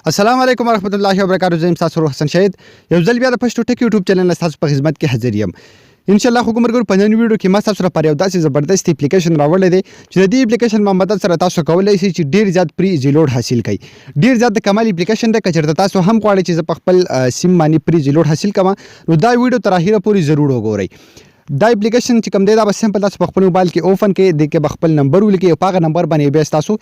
السلام علیکم ورحمۃ اللہ وبرکاتہ. زه تاسو روح حسن شهید یو ځل بیا د پښتو ټک یوټیوب چینل تاسو په خدمت کې حاضر یم. ان شاء الله خو ګمرګور په نن ویډیو کې ما تاسو سره پر یو داسې زبردست اپلیکیشن راوړل دی چې د دې اپلیکیشن په مدد سره تاسو کولای شئ چې ډیر زیات پری ایزی لوډ حاصل کړئ. ډیر زیات د کمال اپلیکیشن دی. کچرته تاسو هم غواړئ چې په خپل سیم باندې پری ایزی لوډ حاصل کړم نو دا ویډیو تر اخره پورې ضرور وګورئ. دا اپلیکیشن چې کوم دی دا به سمپل تاسو په خپل موبایل کې اوپن کړئ، د کې خپل نمبر ولیکئ او په هغه نمبر باندې بیا تاسو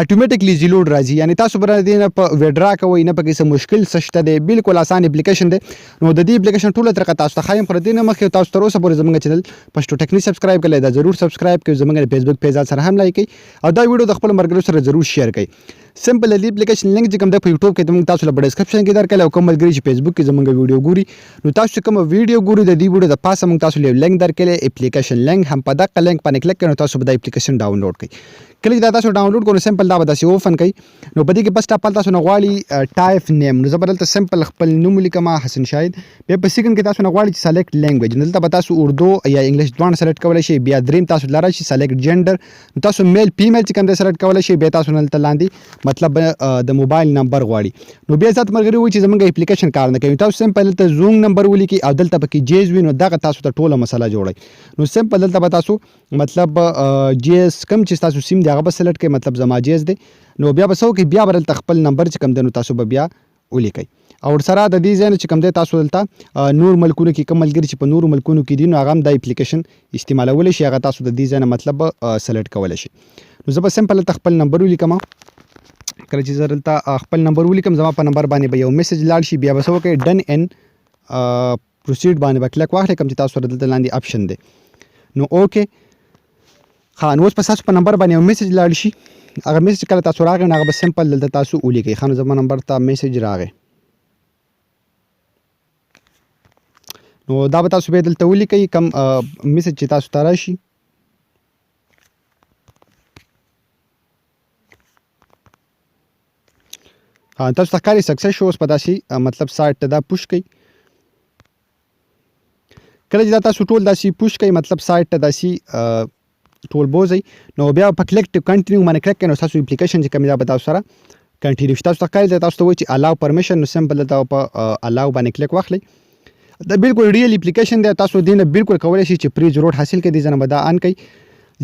اتوماتیکلی ایزی لوډ راځي. یعنی تاسو بر دې نه په وډرا کوئ نه پکې څه مشکل شته دی، بالکل آسان اپلیکیشن دی. نو د دې اپلیکیشن ټول طریقه تاسو ته خایم پر دې نه مخکې تاسو تر اوسه پورې زموږ چینل پښتو ټکنی سبسکرایب کړئ، دا ضرور سبسکرایب کړئ، زموږ فیسبوک پیج سره هم لایک کړئ او دا ویډیو د خپل مرګرو سره ضرور شیر کړئ. سمپل د اپلیکیشن لینک چې کوم د یوټیوب کې موږ تاسو له ډسکرپشن کې درکړل او کوم ملګری چې فیسبوک کې زموږ ویډیو ګوري نو تاسو کوم ویډیو ګوري د دې ویډیو د پاسه موږ تاسو له لینک درکړل، اپلیکیشن لینک هم په دغه لینک باندې کلیک کړئ نو تاسو به د اپلیکیشن ډاونلوډ کړئ. کله چې دا تاسو ډاونلوډ کړئ سمپل دا به تاسو اوپن کړئ نو په دې کې بس ټاپل تاسو نه غواړي ټایپ نیم نو زبر دلته سمپل خپل نوم لیکم حسن شاهد. بیا په سیکنډ کې تاسو نه غواړي چې سلیکټ لینګویج دلته به تاسو اردو یا انګلیش دواړه سلیکټ کولای شئ. بیا دریم تاسو لاره شي سلیکټ جندر نو تاسو میل فیمیل چې کوم دی سلیکټ کولای شئ. بیا تاسو نه دلته لاندې مطلب د موبایل نمبر غواړي نو بیا ذات مرګري وي چې زمونږ اپلیکیشن کار نه کوي. تاسو سمپل دلته زونګ نمبر ولیکئ او دلته پکې جیز وي نو دغه تاسو ته ټوله مسله جوړئ. نو سمپل دلته به تاسو مطلب جیز کم چې تاسو سیم دی هغه به سلیکټ کړئ، مطلب زما جیز دی نو بیا به څه وکړئ بیا به دلته خپل نمبر چې کوم دی نو تاسو به بیا ولیکئ او ورسره د دې ځای نه چې کوم دی تاسو دلته نور ملکونو کې کوم ملګري چې په نورو ملکونو کې دي نو هغه هم دا اپلیکیشن استعمالولی شي، هغه تاسو د دې ځای نه مطلب سلیکټ کولی شئ. نو زه به سمپل دلته خپل نمبر ولیکم. کله چې زه دلته خپل نمبر ولیکم زما په نمبر باندې به یو میسج لاړ شي، بیا به څه وکړئ ډن ان پروسیډ باندې به کلیک واخلئ کوم چې تاسو سره دلته لاندې اپشن دی نو اوکې. ښه نو اوس په تاسو په نمبر باندې یو میسج لاړ شي، هغه میسج کله تاسو راغی نو هغه به سمپل دلته تاسو ولیکئ. ښه نو زما نمبر ته میسج راغی نو دا به تاسو بیا دلته ولیکئ کوم میسج چې تاسو ته راشي. تاسو ته ښکاري سکسس شو. اوس په داسې مطلب سایټ ته دا پوش کړئ. کله چې دا تاسو ټول داسې پوش کړئ مطلب سایټ ته داسې ټول بوځئ نو بیا په کلیک ټو کنټینیو باندې کلیک کړئ نو تاسو اپلیکیشن چې کوم دا به تاسو سره کنټینیو شي. تاسو ته ښکاري تاسو ته وایي چې الاو پرمیشن نو سمپل دلته په الاو باندې کلیک واخلئ. دا بالکل ریل اپلیکیشن دی، تاسو دې نه بالکل کولی شئ چې پری لوډ حاصل کړئ. دې ځای نه به دا ان کړئ.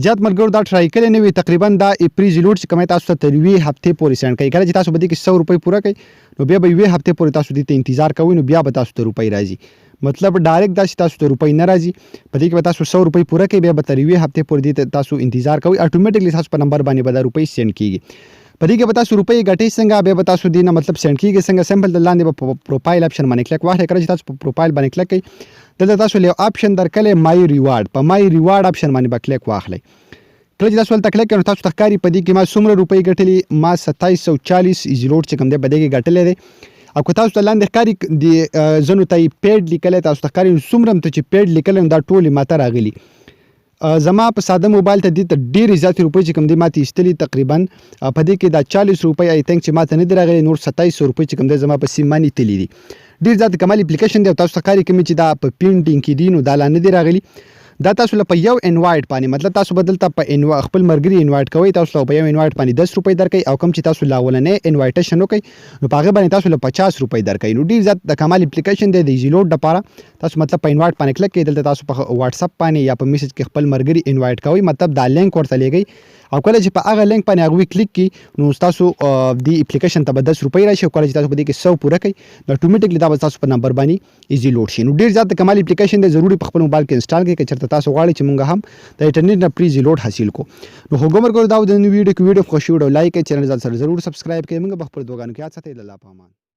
زیات ملګرو دا ټرای کړی نه وي تقریبا دا پری لوډ چې کوم تاسو ته تر یوې هفتې پورې سینډ کوي. کله چې تاسو به دې کې 100 روپۍ پوره کړئ نو بیا به یوې هفتې پورې تاسو دې ته انتظار کوئ نو بیا به تاسو ته روپۍ راځي. مطلب ډایرکټ داسې تاسو ته روپۍ نه راځي، په دې کې به تاسو 100 روپۍ پوره کړئ بیا به تر یوې هفتې پورې دې ته تاسو انتظار کوئ. اتوماتیکلی تاسو په نمبر باندې به دا روپۍ سینډ کیږي. په دې کې به تاسو روپۍ ګټئ څنګه، بیا به تاسو دې نه مطلب سینډ کیږي څنګه. سمپل د لاندې به په پروفایل اپشن باندې کلیک واخلئ. کله چې تاسو په پروفایل باندې کلیک کړئ دلته تاسو له اپشن درکړی مای ریوارډ، په مای ریوارډ اپشن باندې به کلیک واخلئ. کله چې تاسو هلته کلیک کړئ نو تاسو ته ښکاري په دې کې ما څومره روپۍ ګټلي، ما 2740 ایزی لوډ چې کوم دی په دې کې ګټلی دی. او که تاسو ته لاندې ښکاري د ځینو ته یې پیډ لیکلی تاسو ته ښکاري څومره هم ته چې پیډ لیکلی نو دا ټولې ماته راغلي. زما په ساده موبایل ته دې ته ډېرې زیاتې روپۍ چې کوم دی ماته ایستلي تقریبا په دې کې دا 40 روپۍ آی تھنک چې ماته نه دي راغلي، نور 2700 روپۍ چې کوم دی زما په سیم باندې تللي دي. ډېر زیات کمال اپلیکیشن دی او تاسو ته ښکاري کومې چې دا په پینټینګ کې دي نو دا لا نه دي راغلي. دا تاسو له په یو انوایټ باندې مطلب تاسو به دلته په خپل مرګري انوایټ کوئ، تاسو له په یو انوایټ باندې 10 روپۍ درکوي او کوم چې تاسو لا اولنی انوایټیشن وکړئ نو په هغې باندې تاسو له 50 روپۍ درکوي. نو ډېر زیات د کمال اپلیکیشن دی د ایزي لوډ دپاره. تاسو مطلب په انوایټ باندې کلیک کړئ، دلته تاسو په واتساپ باندې یا په میسج کې خپل مرګري انوایټ کوئ، مطلب دا لینک ورته لیږئ او کله چې په هغه لینک باندې هغوی کلیک کړي نو تاسو دې اپلیکیشن ته به 10 روپۍ راشي او کله چې تاسو په دې کې 100 پوره کړئ نو اتوماتیکلی دا به تاسو په نمبر باندې ایزي لوډ شي. نو ډېر زیات د کمال اپلیکیشن دی، ضروري په خپل موبایل کې انسټال کړئ که چېرته تاسو غواړئ چې موږ هم د انټرنیټ نه پری ایزي لوډ حاصل کړو. نو خو ګمرګور دا د نوي ویډیو کې ویډیو خوښ وي لایک کړئ، چینل سره ضرور سبسکرایب کړئ. موږ به خپل دوګانو کې یاد ساتئ. الله په امان.